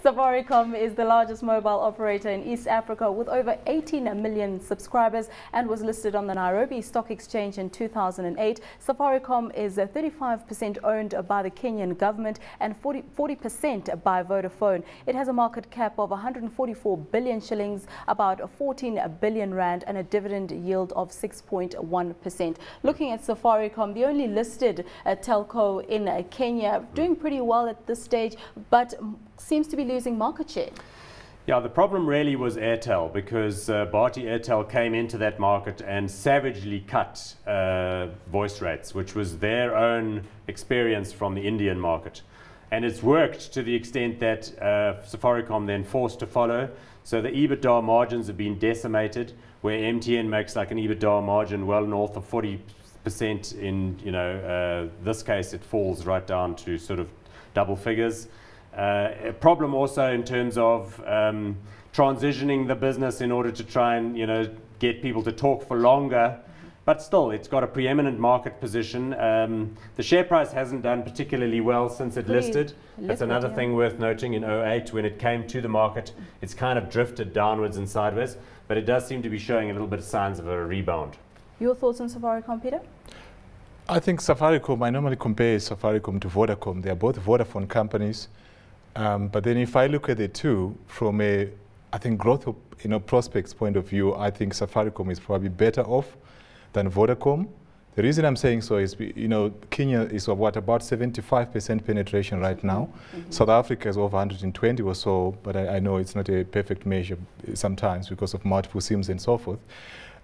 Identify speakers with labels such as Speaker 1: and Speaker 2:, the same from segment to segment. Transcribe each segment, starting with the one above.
Speaker 1: Safaricom is the largest mobile operator in East Africa with over 18 million subscribers and was listed on the Nairobi Stock Exchange in 2008. Safaricom is 35% owned by the Kenyan government and 40% by Vodafone. It has a market cap of 144 billion shillings, about 14 billion rand, and a dividend yield of 6.1%. Looking at Safaricom, the only listed telco in Kenya, doing pretty well at this stage, but seems to be losing market share.
Speaker 2: Yeah, the problem really was Airtel, because Bharti Airtel came into that market and savagely cut voice rates, which was their own experience from the Indian market. And it's worked to the extent that Safaricom then forced to follow. So the EBITDA margins have been decimated, where MTN makes like an EBITDA margin well north of 40%. In this case, it falls right down to sort of double figures. A problem also in terms of transitioning the business in order to try and get people to talk for longer, but still it's got a preeminent market position. The share price hasn't done particularly well since it listed. That's another thing worth noting. In 2008, when it came to the market, it's kind of drifted downwards and sideways, but it does seem to be showing a little bit of signs of a rebound.
Speaker 1: Your thoughts on Safaricom, Peter?
Speaker 3: I think Safaricom, I normally compare Safaricom to Vodacom. They are both Vodafone companies. But then if I look at the two from a, I think, growth prospects point of view, I think Safaricom is probably better off than Vodacom. The reason I'm saying so is, Kenya is about 75% penetration right now. South Africa is over 120 or so, but I know it's not a perfect measure sometimes because of multiple SIMs and so forth.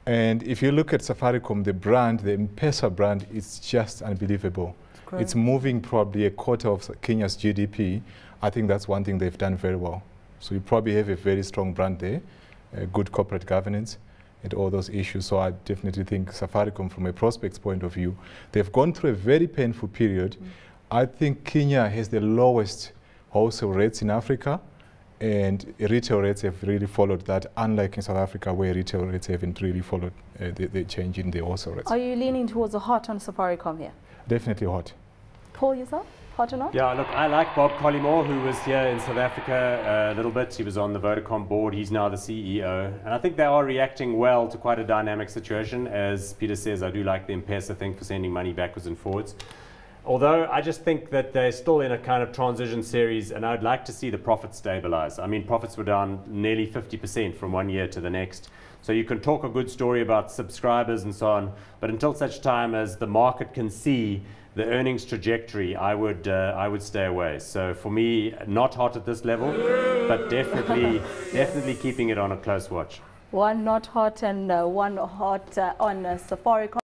Speaker 3: And if you look at Safaricom, the brand, the M-Pesa brand, is just unbelievable. It's moving probably a quarter of Kenya's GDP. I think that's one thing they've done very well. So you probably have a very strong brand there, good corporate governance, and all those issues. So I definitely think Safaricom, from a prospects point of view, they've gone through a very painful period. I think Kenya has the lowest wholesale rates in Africa, and retail rates have really followed that, unlike in South Africa, where retail rates haven't really followed the change in the wholesale rates.
Speaker 1: Are you leaning towards a hot on Safaricom here?
Speaker 3: Definitely hot.
Speaker 1: Paul, yourself? Hot or not?
Speaker 2: Yeah, look, I like Bob Collymore, who was here in South Africa a little bit. He was on the Vodacom board. He's now the CEO. And I think they are reacting well to quite a dynamic situation. As Peter says, I do like the M-Pesa thing for sending money backwards and forwards. Although I just think that they're still in a kind of transition series, and I'd like to see the profits stabilize. I mean, profits were down nearly 50% from one year to the next. So you can talk a good story about subscribers and so on, but until such time as the market can see the earnings trajectory, I would stay away. So for me, not hot at this level, but definitely keeping it on a close watch.
Speaker 1: One not hot and one hot on Safaricom.